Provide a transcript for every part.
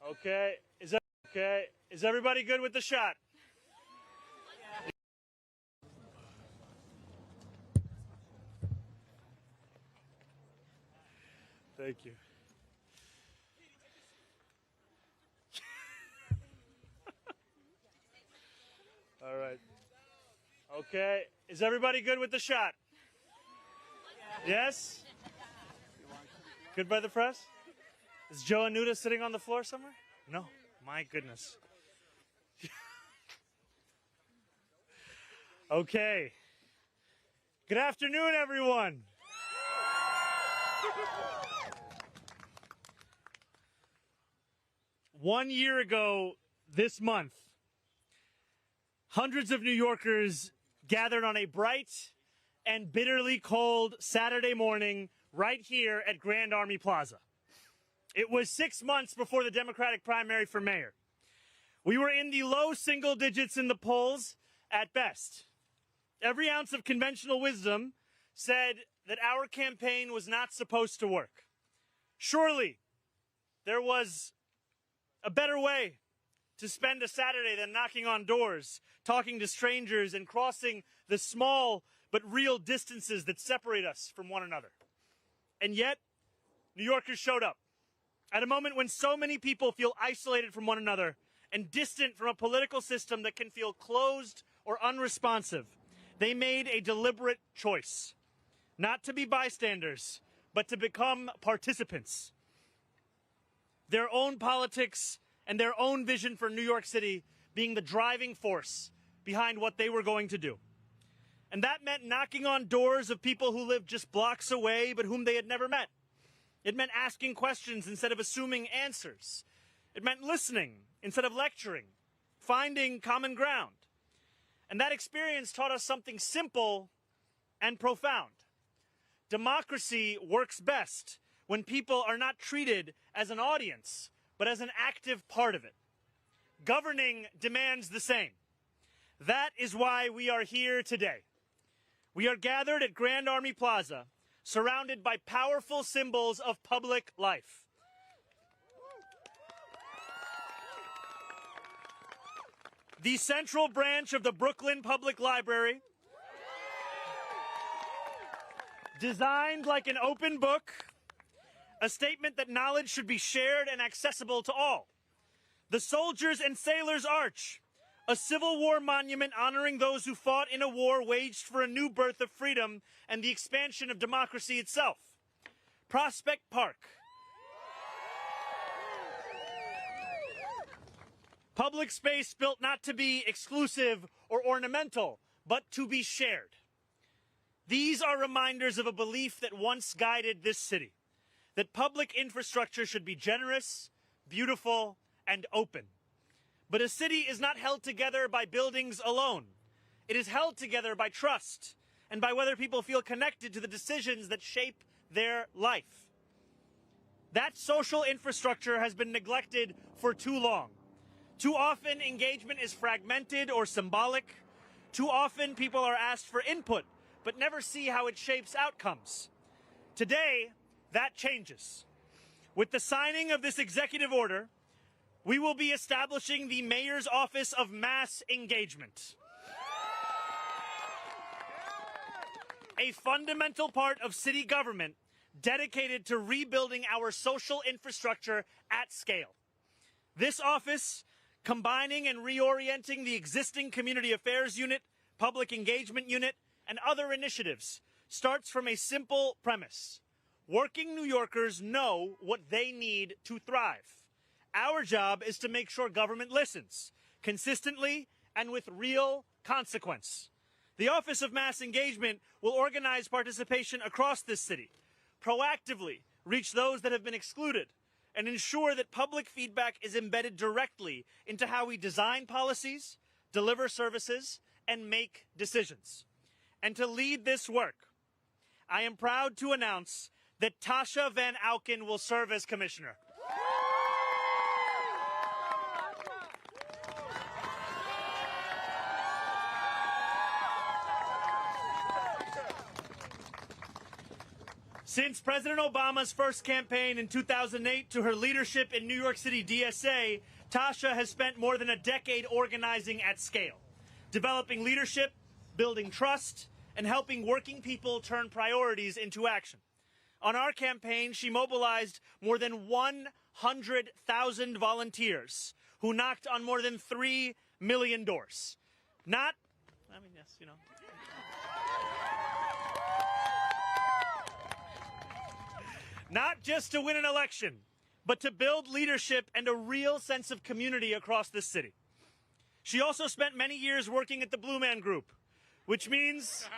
Okay. Is everybody good with the shot? Thank you. All right. Okay. Is everybody good with the shot? Yes? Good by the press? Is Joe Anuda sitting on the floor somewhere? No. My goodness. Okay. Good afternoon, everyone. One year ago this month, hundreds of New Yorkers gathered on a bright and bitterly cold Saturday morning right here at Grand Army Plaza. It was 6 months before the Democratic primary for mayor. We were in the low single digits in the polls at best. Every ounce of conventional wisdom said that our campaign was not supposed to work. Surely there was a better way to spend a Saturday than knocking on doors, talking to strangers, and crossing the small but real distances that separate us from one another. And yet, New Yorkers showed up at a moment when so many people feel isolated from one another and distant from a political system that can feel closed or unresponsive. They made a deliberate choice, not to be bystanders, but to become participants. Their own politics and their own vision for New York City being the driving force behind what they were going to do. And that meant knocking on doors of people who lived just blocks away but whom they had never met. It meant asking questions instead of assuming answers. It meant listening instead of lecturing, finding common ground. And that experience taught us something simple and profound. Democracy works best when people are not treated as an audience, but as an active part of it. Governing demands the same. That is why we are here today. We are gathered at Grand Army Plaza, surrounded by powerful symbols of public life. The central branch of the Brooklyn Public Library, designed like an open book, a statement that knowledge should be shared and accessible to all. The Soldiers and Sailors Arch, a Civil War monument honoring those who fought in a war waged for a new birth of freedom and the expansion of democracy itself. Prospect Park, public space built not to be exclusive or ornamental, but to be shared. These are reminders of a belief that once guided this city, that public infrastructure should be generous, beautiful, and open. But a city is not held together by buildings alone. It is held together by trust and by whether people feel connected to the decisions that shape their life. That social infrastructure has been neglected for too long. Too often, engagement is fragmented or symbolic. Too often, people are asked for input, but never see how it shapes outcomes. Today, that changes. With the signing of this executive order, we will be establishing the Mayor's Office of Mass Engagement, a fundamental part of city government dedicated to rebuilding our social infrastructure at scale. This office, combining and reorienting the existing Community Affairs Unit, Public Engagement Unit, and other initiatives, starts from a simple premise. Working New Yorkers know what they need to thrive. Our job is to make sure government listens, consistently and with real consequence. The Office of Mass Engagement will organize participation across this city, proactively reach those that have been excluded, and ensure that public feedback is embedded directly into how we design policies, deliver services, and make decisions. And to lead this work, I am proud to announce that Tasha Van Auken will serve as commissioner. Since President Obama's first campaign in 2008 to her leadership in New York City DSA, Tasha has spent more than a decade organizing at scale, developing leadership, building trust, and helping working people turn priorities into action. On our campaign, she mobilized more than 100,000 volunteers who knocked on more than 3 million doors. Not just to win an election, but to build leadership and a real sense of community across the city. She also spent many years working at the Blue Man Group, which means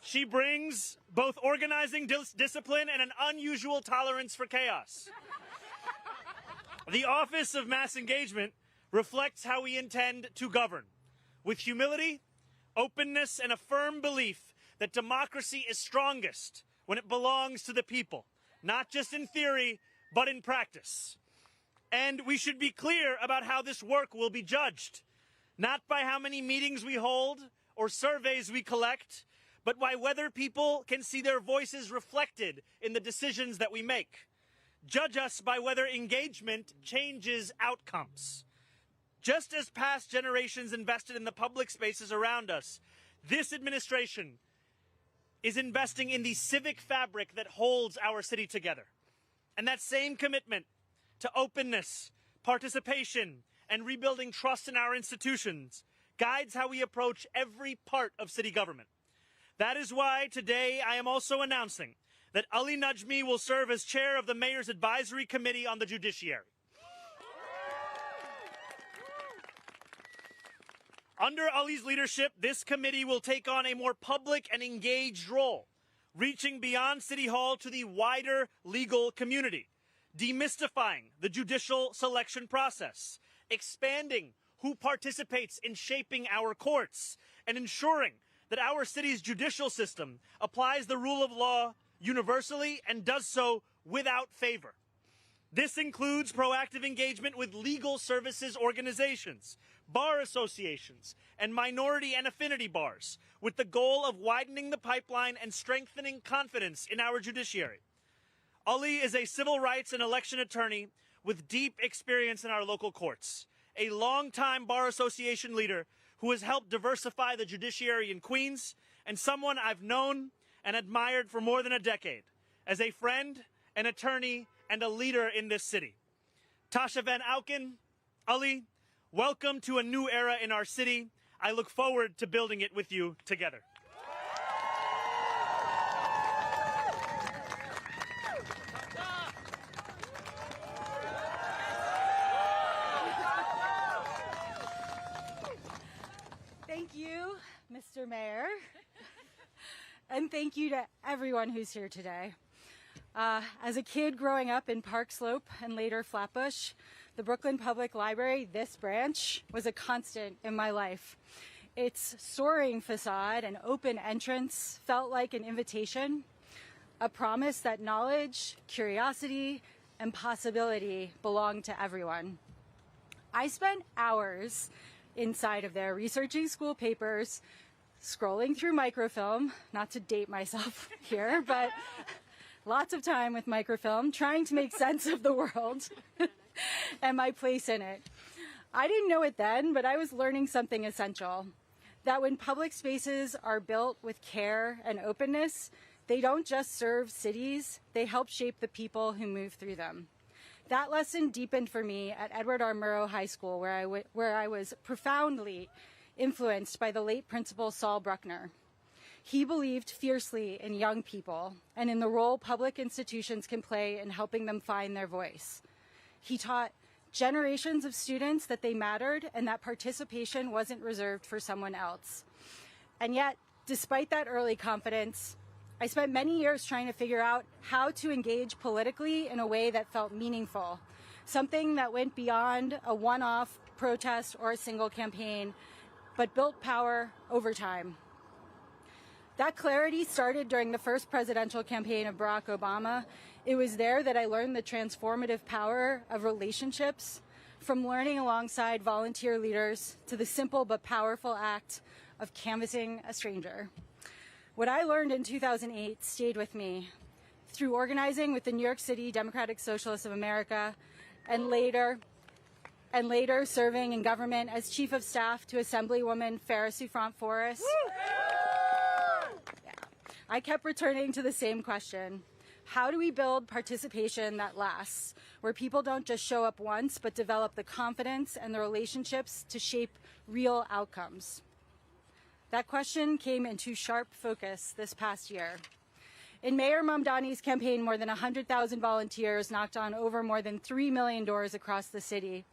she brings both organizing discipline and an unusual tolerance for chaos. The Office of Mass Engagement reflects how we intend to govern, with humility, openness, and a firm belief that democracy is strongest when it belongs to the people, not just in theory, but in practice. And we should be clear about how this work will be judged, not by how many meetings we hold or surveys we collect, but by whether people can see their voices reflected in the decisions that we make. Judge us by whether engagement changes outcomes. Just as past generations invested in the public spaces around us, this administration is investing in the civic fabric that holds our city together. And that same commitment to openness, participation, and rebuilding trust in our institutions guides how we approach every part of city government. That is why today I am also announcing that Ali Najmi will serve as chair of the Mayor's Advisory Committee on the Judiciary. Under Ali's leadership, this committee will take on a more public and engaged role, reaching beyond City Hall to the wider legal community, demystifying the judicial selection process, expanding who participates in shaping our courts, and ensuring that our city's judicial system applies the rule of law universally and does so without favor. This includes proactive engagement with legal services organizations, bar associations, and minority and affinity bars, with the goal of widening the pipeline and strengthening confidence in our judiciary. Ali is a civil rights and election attorney with deep experience in our local courts, a longtime bar association leader who has helped diversify the judiciary in Queens, and someone I've known and admired for more than a decade as a friend, an attorney, and a leader in this city. Tasha Van Auken, Ali, welcome to a new era in our city. I look forward to building it with you together. Thank you, Mr. Mayor. And thank you to everyone who's here today. As a kid growing up in Park Slope and later Flatbush, the Brooklyn Public Library, this branch, was a constant in my life. Its soaring facade and open entrance felt like an invitation, a promise that knowledge, curiosity, and possibility belonged to everyone. I spent hours inside of there researching school papers, scrolling through microfilm, not to date myself here, but lots of time with microfilm, trying to make sense of the world and my place in it. I didn't know it then, but I was learning something essential, that when public spaces are built with care and openness, they don't just serve cities, they help shape the people who move through them. That lesson deepened for me at Edward R. Murrow High School, where I was profoundly influenced by the late principal Saul Bruckner. He believed fiercely in young people and in the role public institutions can play in helping them find their voice. He taught generations of students that they mattered and that participation wasn't reserved for someone else. And yet, despite that early confidence, I spent many years trying to figure out how to engage politically in a way that felt meaningful, something that went beyond a one-off protest or a single campaign, but built power over time. That clarity started during the first presidential campaign of Barack Obama. It was there that I learned the transformative power of relationships, from learning alongside volunteer leaders to the simple but powerful act of canvassing a stranger. What I learned in 2008 stayed with me. through organizing with the New York City Democratic Socialists of America, and later serving in government as Chief of Staff to Assemblywoman Farah Souffrant-Forrest. Yeah. I kept returning to the same question. How do we build participation that lasts, where people don't just show up once, but develop the confidence and the relationships to shape real outcomes? That question came into sharp focus this past year. In Mayor Mamdani's campaign, more than 100,000 volunteers knocked on over more than 3 million doors across the city.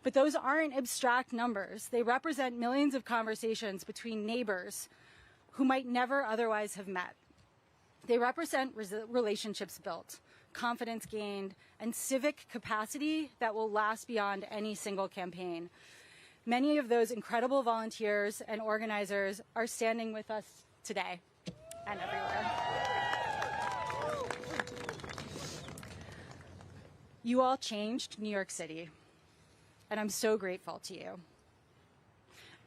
But those aren't abstract numbers. They represent millions of conversations between neighbors who might never otherwise have met. They represent relationships built, confidence gained, and civic capacity that will last beyond any single campaign. Many of those incredible volunteers and organizers are standing with us today and everywhere. You all changed New York City, and I'm so grateful to you.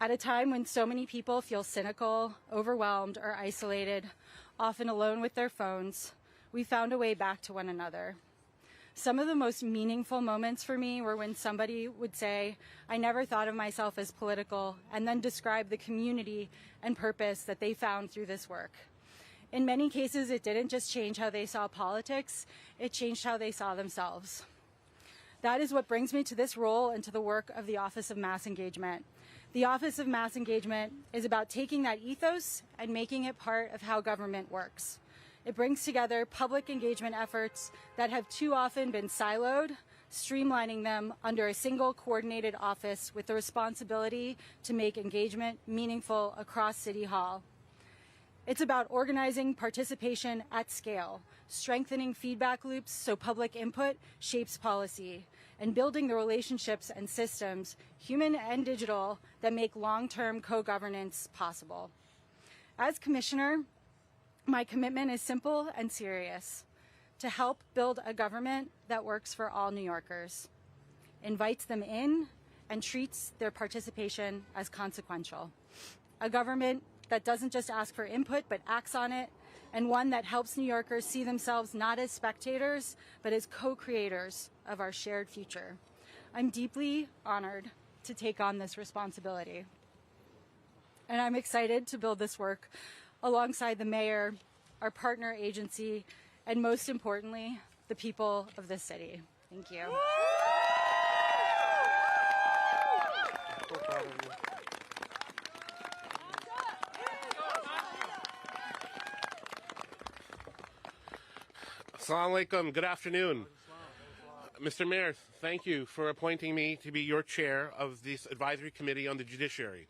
At a time when so many people feel cynical, overwhelmed, or isolated, often alone with their phones, we found a way back to one another. Some of the most meaningful moments for me were when somebody would say, "I never thought of myself as political," and then describe the community and purpose that they found through this work. In many cases, it didn't just change how they saw politics, it changed how they saw themselves. That is what brings me to this role and to the work of the Office of Mass Engagement. The Office of Mass Engagement is about taking that ethos and making it part of how government works. It brings together public engagement efforts that have too often been siloed, streamlining them under a single coordinated office with the responsibility to make engagement meaningful across City Hall. It's about organizing participation at scale, strengthening feedback loops so public input shapes policy, and building the relationships and systems, human and digital, that make long-term co-governance possible. As Commissioner, my commitment is simple and serious: to help build a government that works for all New Yorkers, invites them in, and treats their participation as consequential. A government that doesn't just ask for input, but acts on it, and one that helps New Yorkers see themselves not as spectators, but as co-creators of our shared future. I'm deeply honored to take on this responsibility. And I'm excited to build this work alongside the mayor, our partner agency, and most importantly, the people of this city. Thank you. Assalamu alaikum. Good afternoon. Mr. Mayor, thank you for appointing me to be your chair of this advisory committee on the judiciary.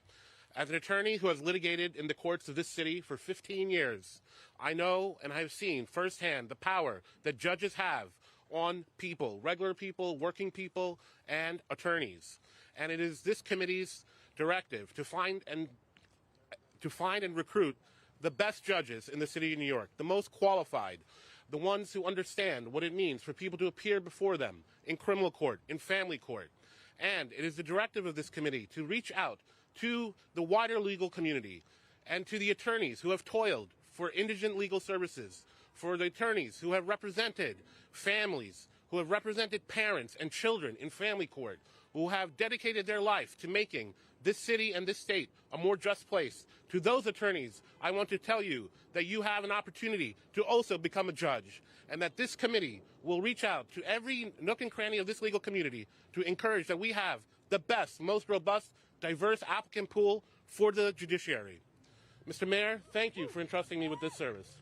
As an attorney who has litigated in the courts of this city for 15 years, I know and I have seen firsthand the power that judges have on people, regular people, working people, and attorneys. And it is this committee's directive to find and recruit the best judges in the city of New York, the most qualified, the ones who understand what it means for people to appear before them in criminal court, in family court. And it is the directive of this committee to reach out to the wider legal community and to the attorneys who have toiled for indigent legal services, for the attorneys who have represented families, who have represented parents and children in family court, who have dedicated their life to making this city and this state a more just place. To those attorneys, I want to tell you that you have an opportunity to also become a judge, and that this committee will reach out to every nook and cranny of this legal community to encourage that we have the best, most robust, diverse applicant pool for the judiciary. Mr. Mayor, thank you for entrusting me with this service.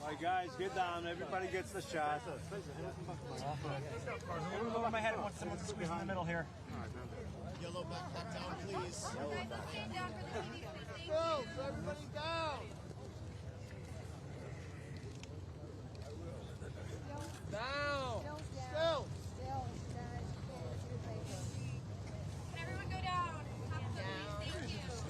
All right, guys, get down. Everybody gets the shot. Everyone over my head. I want someone to squeeze in the middle here. Yellow back down, please. Go, everybody down. Down. Still. Can everyone go down? Thank you.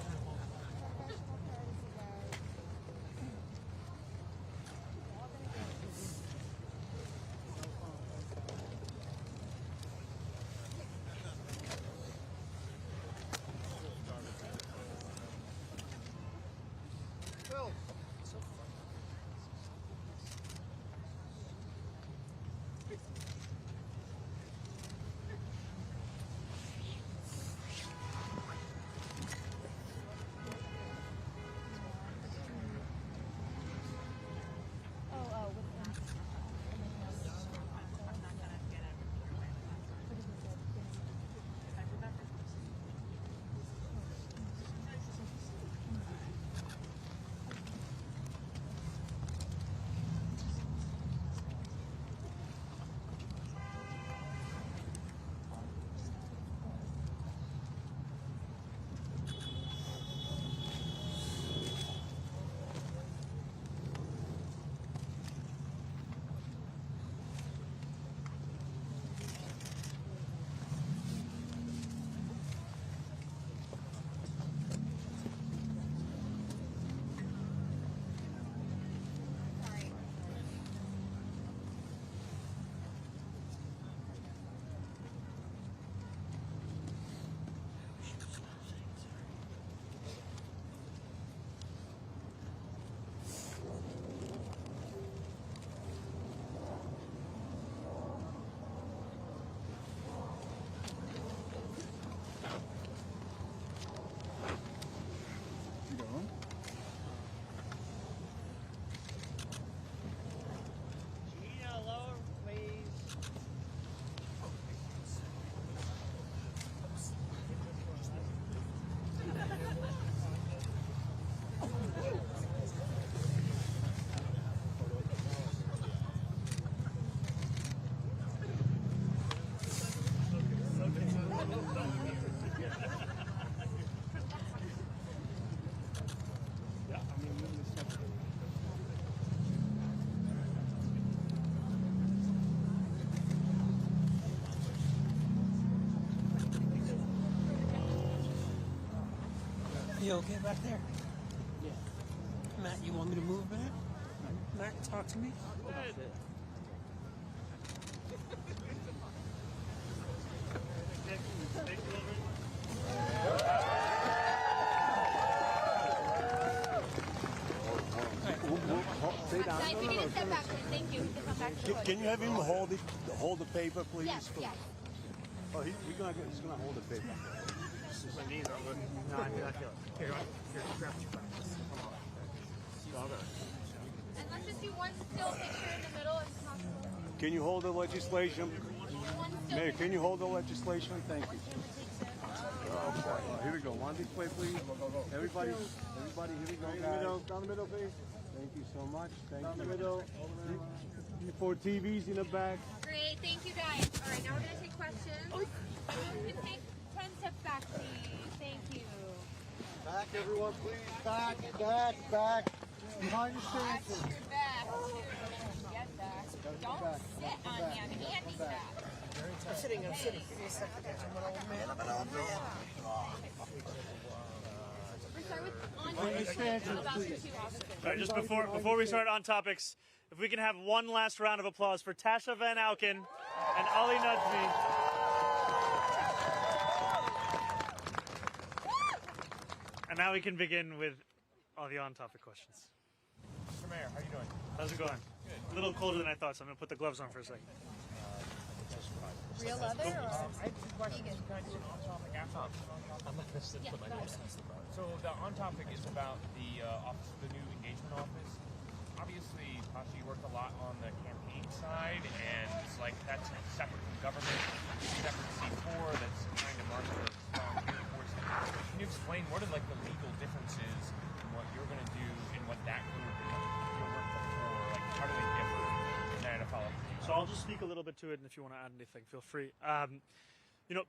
You okay back there? Yeah. Matt, you want me to move, Matt? Matt, talk to me. Guys, we need to step back. Thank you. Can you have him hold the paper, please? Yes, yes. Oh, he's gonna hold the paper. My knees are good. No, I feel it. Here, grab your And let's just do one still picture in the middle if possible. Can you hold the legislation? One still Mayor, picture. can you hold the legislation? Thank you. Here we go. One display, please. Everybody, here we go. Down the middle, please. Thank you so much. Thank you. Down the middle. 4 TVs in the back. Great, thank you guys. All right, now we're gonna take questions. Everyone can take 10 steps back, please. Thank you. Back, everyone, please. Back. Behind your Watch stances. your back. Get back. Don't sit on him. Andy's back. I'm sitting. Give me a second. I'm an old man. We're starting with about your 2 officers. All right, just before we start on topics, if we can have one last round of applause for Tasha Van Auken and Ali Najmi. And now we can begin with all the on-topic questions. Mr. Mayor, how you doing? How's it going? Good. A little colder than I thought, so I'm going to put the gloves on for a second. Real leather or I have 2 questions. vegan? Can I do an on-topic after? I'm not going to Yeah, put my go nose ahead. So the on-topic is about the office, the new engagement office. Obviously, Tasha, you worked a lot on the campaign side, and it's like that's separate from government, separate C4 that's trying to market a strong unit force. Can you explain what are like the legal differences in what you're going to do and what that group your work before? Like, how do they differ? And then to follow up. So I'll just speak a little bit to it, and if you want to add anything, feel free. You know,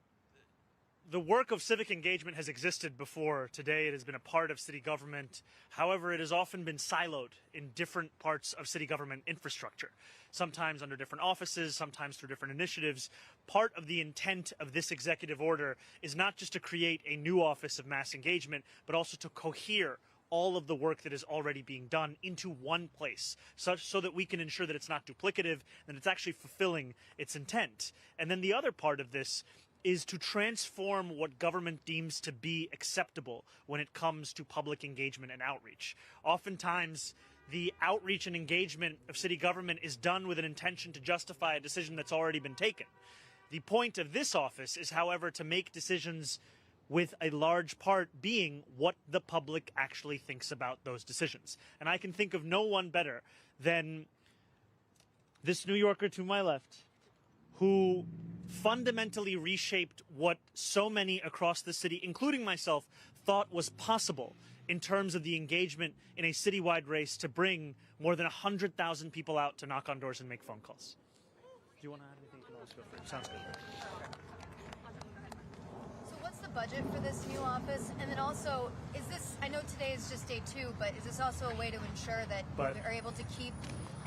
the work of civic engagement has existed before today. It has been a part of city government. However, it has often been siloed in different parts of city government infrastructure, sometimes under different offices, sometimes through different initiatives. Part of the intent of this executive order is not just to create a new office of mass engagement, but also to cohere all of the work that is already being done into one place, so that we can ensure that it's not duplicative and it's actually fulfilling its intent. And then the other part of this is to transform what government deems to be acceptable when it comes to public engagement and outreach. Oftentimes, the outreach and engagement of city government is done with an intention to justify a decision that's already been taken. The point of this office is, however, to make decisions with a large part being what the public actually thinks about those decisions. And I can think of no one better than this New Yorker to my left, who fundamentally reshaped what so many across the city, including myself, thought was possible in terms of the engagement in a citywide race to bring more than 100,000 people out to knock on doors and make phone calls. Do you want to add anything? You can always go for it. Sounds good. So what's the budget for this new office? And then also, is this, I know today is just day 2, but is this also a way to ensure that you are able to keep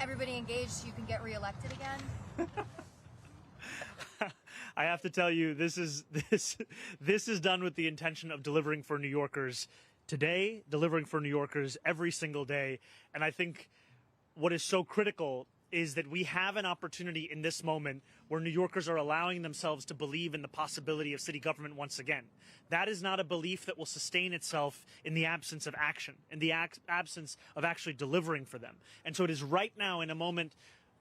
everybody engaged so you can get reelected again? I have to tell you, this is done with the intention of delivering for New Yorkers today, delivering for New Yorkers every single day. And I think what is so critical is that we have an opportunity in this moment where New Yorkers are allowing themselves to believe in the possibility of city government once again. That is not a belief that will sustain itself in the absence of action, in the absence of actually delivering for them. And so it is right now, in a moment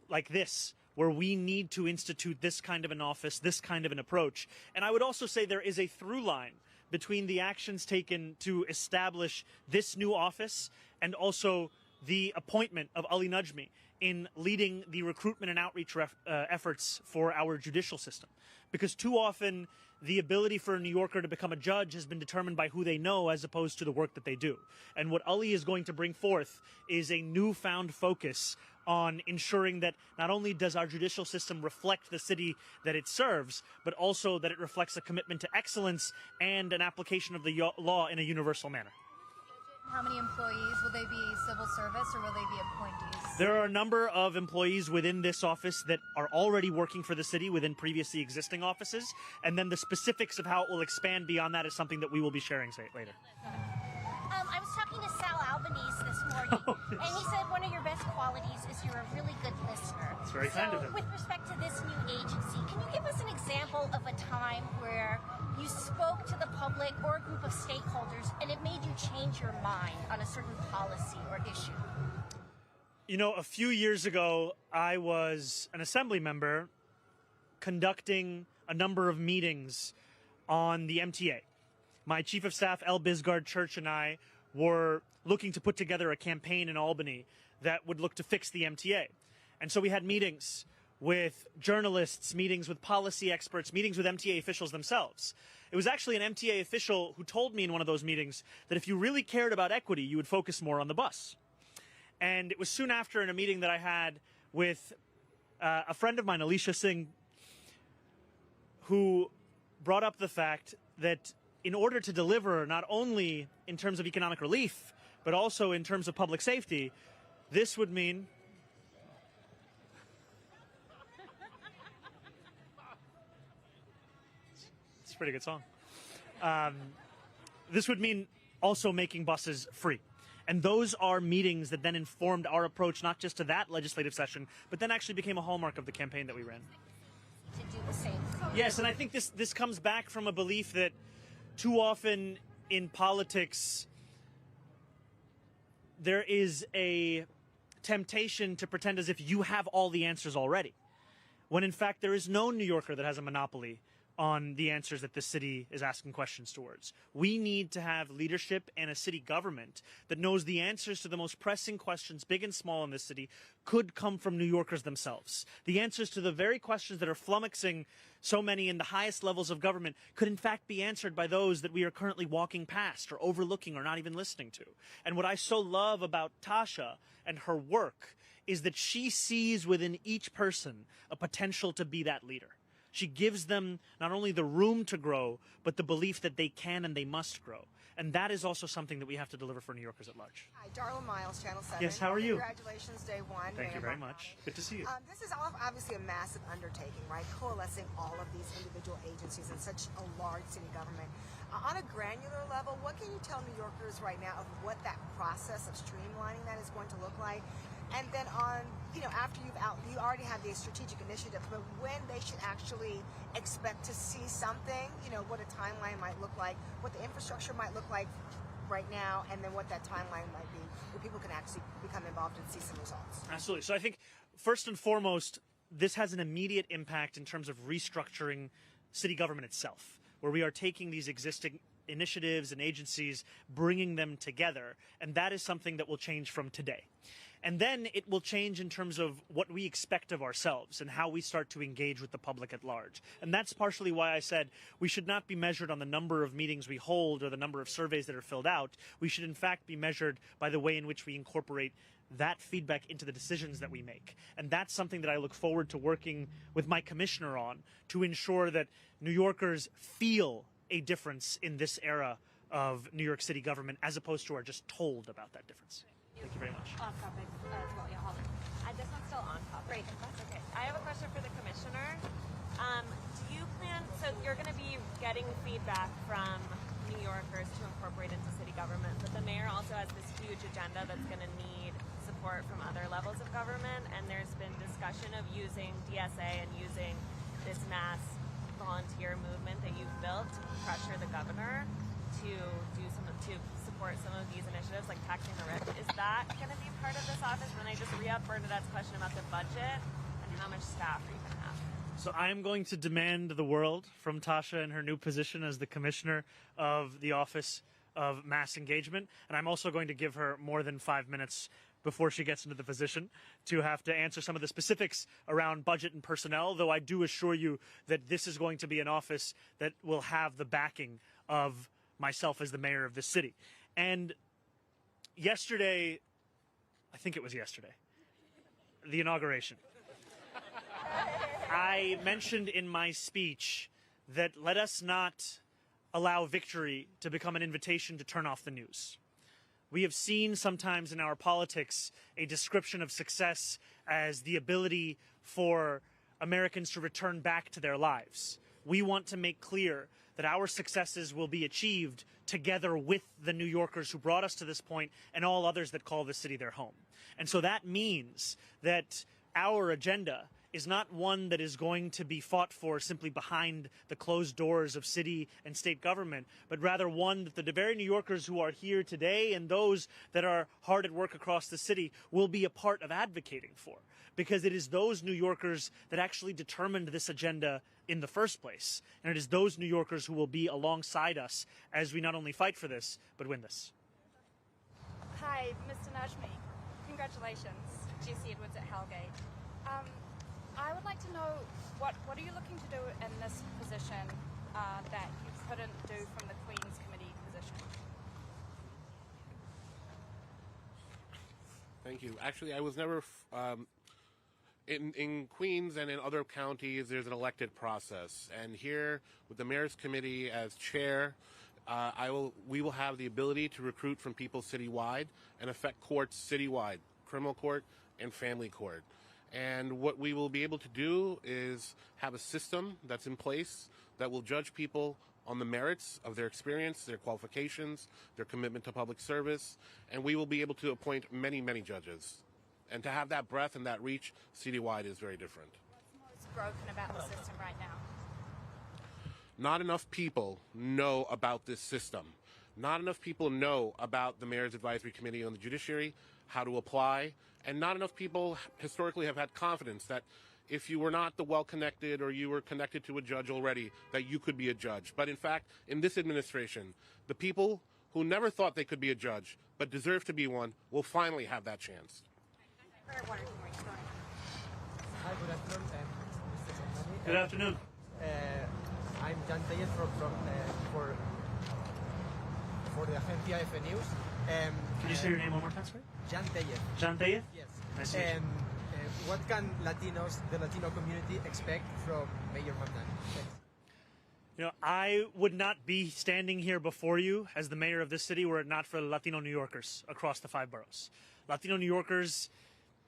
like this, where we need to institute this kind of an office, this kind of an approach. And I would also say there is a through line between the actions taken to establish this new office and also the appointment of Ali Najmi in leading the recruitment and outreach efforts for our judicial system. Because too often, the ability for a New Yorker to become a judge has been determined by who they know as opposed to the work that they do. And what Ali is going to bring forth is a newfound focus on ensuring that not only does our judicial system reflect the city that it serves, but also that it reflects a commitment to excellence and an application of the law in a universal manner. How many employees? Will they be civil service or will they be appointees? There are a number of employees within this office that are already working for the city within previously existing offices, and then the specifics of how it will expand beyond that is something that we will be sharing later. talking to Sal Albanese this morning, and he said one of your best qualities is you're a really good listener. That's very kind of him. With respect to this new agency, can you give us an example of a time where you spoke to the public or a group of stakeholders and it made you change your mind on a certain policy or issue? You know, a few years ago, I was an assembly member conducting a number of meetings on the MTA. My chief of staff, L. Bisgard Church, and I were looking to put together a campaign in Albany that would look to fix the MTA. And so we had meetings with journalists, meetings with policy experts, meetings with MTA officials themselves. It was actually an MTA official who told me in one of those meetings that if you really cared about equity, you would focus more on the bus. And it was soon after in a meeting that I had with a friend of mine, Alicia Singh, who brought up the fact that in order to deliver not only in terms of economic relief, but also in terms of public safety, this would mean it's a pretty good song. This would mean also making buses free. And those are meetings that then informed our approach not just to that legislative session, but then actually became a hallmark of the campaign that we ran. To do the same. Yes, and I think this comes back from a belief that too often in politics there is a temptation to pretend as if you have all the answers already, when in fact there is no New Yorker that has a monopoly on the answers that this city is asking questions towards. We need to have leadership and a city government that knows the answers to the most pressing questions, big and small in this city, could come from New Yorkers themselves. The answers to the very questions that are flummoxing so many in the highest levels of government could in fact be answered by those that we are currently walking past or overlooking or not even listening to. And what I so love about Tasha and her work is that she sees within each person a potential to be that leader. She gives them not only the room to grow, but the belief that they can and they must grow. And that is also something that we have to deliver for New Yorkers at large. Hi, Darla Miles, Channel 7. Yes, how are you? Congratulations, day one. Thank you very much. Good to see you. This is obviously a massive undertaking, right? Coalescing all of these individual agencies in such a large city government. On a granular level, what can you tell New Yorkers right now of what that process of streamlining that is going to look like? And then on, after you already have these strategic initiatives, but when they should actually expect to see something, what a timeline might look like, what the infrastructure might look like right now, and then what that timeline might be, where people can actually become involved and see some results. Absolutely. So I think, first and foremost, this has an immediate impact in terms of restructuring city government itself, where we are taking these existing initiatives and agencies, bringing them together, and that is something that will change from today. And then it will change in terms of what we expect of ourselves and how we start to engage with the public at large. And that's partially why I said we should not be measured on the number of meetings we hold or the number of surveys that are filled out. We should in fact be measured by the way in which we incorporate that feedback into the decisions that we make. And that's something that I look forward to working with my commissioner on, to ensure that New Yorkers feel a difference in this era of New York City government, as opposed to are just told about that difference. Thank you very much. Off topic as well, yeah, hold on. This one's still on topic. Great, that's okay. I have a question for the commissioner. Do you plan, so you're going to be getting feedback from New Yorkers to incorporate into city government, but the mayor also has this huge agenda that's going to need support from other levels of government, and there's been discussion of using DSA and using this mass volunteer movement that you've built to pressure the governor to support some of these initiatives, like taxing the rich. Is that going to be part of this office? When I just re-up Bernadette's question about the budget and how much staff are you going to have? So I am going to demand the world from Tasha in her new position as the commissioner of the Office of Mass Engagement, and I'm also going to give her more than 5 minutes before she gets into the position to have to answer some of the specifics around budget and personnel, though I do assure you that this is going to be an office that will have the backing of myself as the mayor of this city. And yesterday, I think it was yesterday, the inauguration, I mentioned in my speech that let us not allow victory to become an invitation to turn off the news. We have seen sometimes in our politics a description of success as the ability for Americans to return back to their lives. We want to make clear that our successes will be achieved together with the New Yorkers who brought us to this point and all others that call this city their home. And so that means that our agenda is not one that is going to be fought for simply behind the closed doors of city and state government, but rather one that the very New Yorkers who are here today and those that are hard at work across the city will be a part of advocating for. Because it is those New Yorkers that actually determined this agenda in the first place. And it is those New Yorkers who will be alongside us as we not only fight for this, but win this. Hi, Mr. Najmi. Congratulations. Jesse Edwards at Hellgate. I would like to know what are you looking to do in this position that you couldn't do from the Queen's Committee position? Thank you. Actually, I was never in Queens and in other counties. There's an elected process, and here with the Mayor's Committee as chair, we will have the ability to recruit from people citywide and affect courts citywide, criminal court and family court. And what we will be able to do is have a system that's in place that will judge people on the merits of their experience, their qualifications, their commitment to public service, and we will be able to appoint many, many judges. And to have that breadth and that reach citywide is very different. What's most broken about the system right now? Not enough people know about this system. Not enough people know about the Mayor's Advisory Committee on the Judiciary, how to apply, and not enough people historically have had confidence that if you were not the well-connected or you were connected to a judge already, that you could be a judge. But in fact, in this administration, the people who never thought they could be a judge but deserve to be one will finally have that chance. Hi, good afternoon, Mr. Mamdani. Good afternoon. I'm Jan Tellez for the Agencia F News. Can you say your name one more time, sorry? Jan Tellez. Jan Tellez? Yes. Nice to meet you. What can the Latino community expect from Mayor Mamdani? Thanks. You know, I would not be standing here before you as the mayor of this city were it not for the Latino New Yorkers across the 5 boroughs. Latino New Yorkers,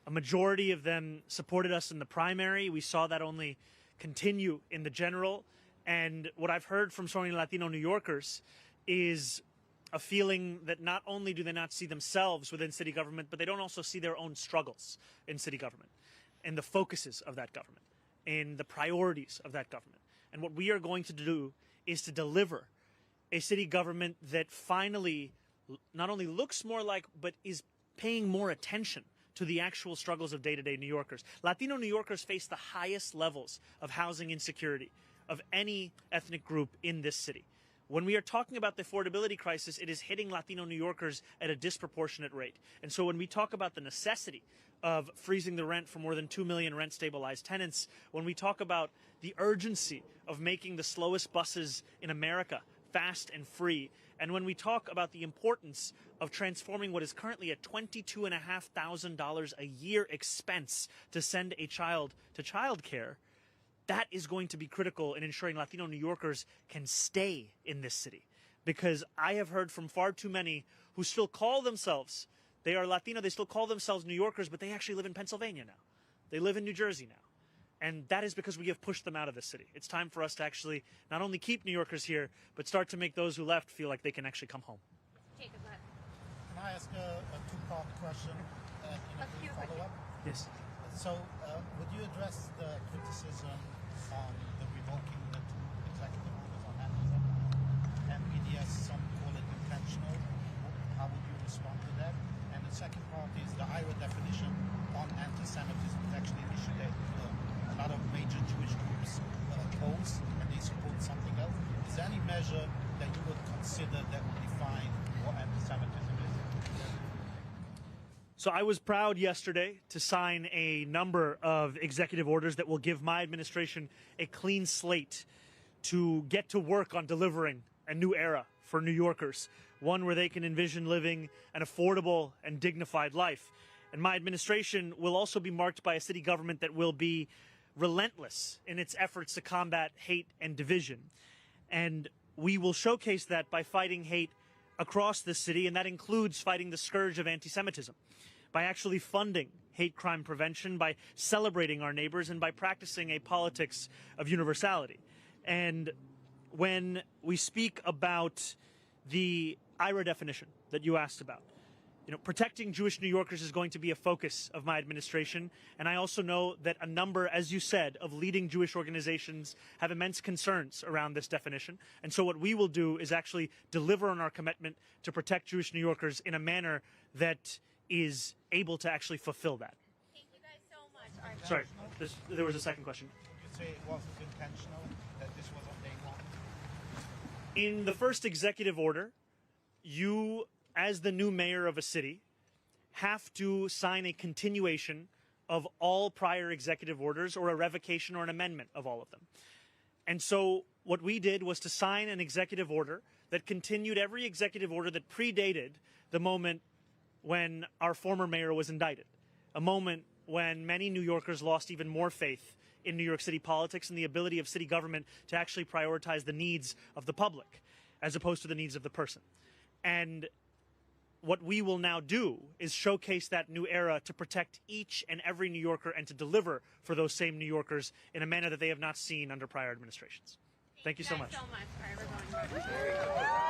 a majority of them supported us in the primary. We saw that only continue in the general. And what I've heard from so many Latino New Yorkers is a feeling that not only do they not see themselves within city government, but they don't also see their own struggles in city government, and the focuses of that government, and the priorities of that government. And what we are going to do is to deliver a city government that finally not only looks more like, but is paying more attention to the actual struggles of day-to-day New Yorkers. Latino New Yorkers face the highest levels of housing insecurity of any ethnic group in this city. When we are talking about the affordability crisis, it is hitting Latino New Yorkers at a disproportionate rate. And so when we talk about the necessity of freezing the rent for more than 2 million rent-stabilized tenants, when we talk about the urgency of making the slowest buses in America fast and free, and when we talk about the importance of transforming what is currently a $22,500 a year expense to send a child to childcare, that is going to be critical in ensuring Latino New Yorkers can stay in this city. Because I have heard from far too many who still call themselves, they are Latino, they still call themselves New Yorkers, but they actually live in Pennsylvania now. They live in New Jersey now. And that is because we have pushed them out of the city. It's time for us to actually not only keep New Yorkers here, but start to make those who left feel like they can actually come home. Jacob, go ahead. Can I ask a two-part question in a brief follow-up? Yes. So, would you address the criticism on the revoking the 2 executive orders on anti-Semitism? And PDS, some call it intentional. How would you respond to that? And the second part is the IRA definition on anti-Semitism is actually an issue that a lot of major Jewish groups oppose, and they support something else. Is there any measure that you would consider that would define what anti-Semitism is? So I was proud yesterday to sign a number of executive orders that will give my administration a clean slate to get to work on delivering a new era for New Yorkers, one where they can envision living an affordable and dignified life. And my administration will also be marked by a city government that will be relentless in its efforts to combat hate and division. And we will showcase that by fighting hate across the city, and that includes fighting the scourge of anti-Semitism, by actually funding hate crime prevention, by celebrating our neighbors, and by practicing a politics of universality. And when we speak about the IRA definition that you asked about, protecting Jewish New Yorkers is going to be a focus of my administration. And I also know that a number, as you said, of leading Jewish organizations have immense concerns around this definition. And so what we will do is actually deliver on our commitment to protect Jewish New Yorkers in a manner that is able to actually fulfill that. Thank you guys so much. Sorry, there was a second question. Would you say it wasn't intentional, that this was on day one? In the first executive order, you, as the new mayor of a city, have to sign a continuation of all prior executive orders or a revocation or an amendment of all of them. And so what we did was to sign an executive order that continued every executive order that predated the moment when our former mayor was indicted, a moment when many New Yorkers lost even more faith in New York City politics and the ability of city government to actually prioritize the needs of the public as opposed to the needs of the person. And what we will now do is showcase that new era to protect each and every New Yorker and to deliver for those same New Yorkers in a manner that they have not seen under prior administrations. Thank you so much. Thank you guys so much. All right, we're going.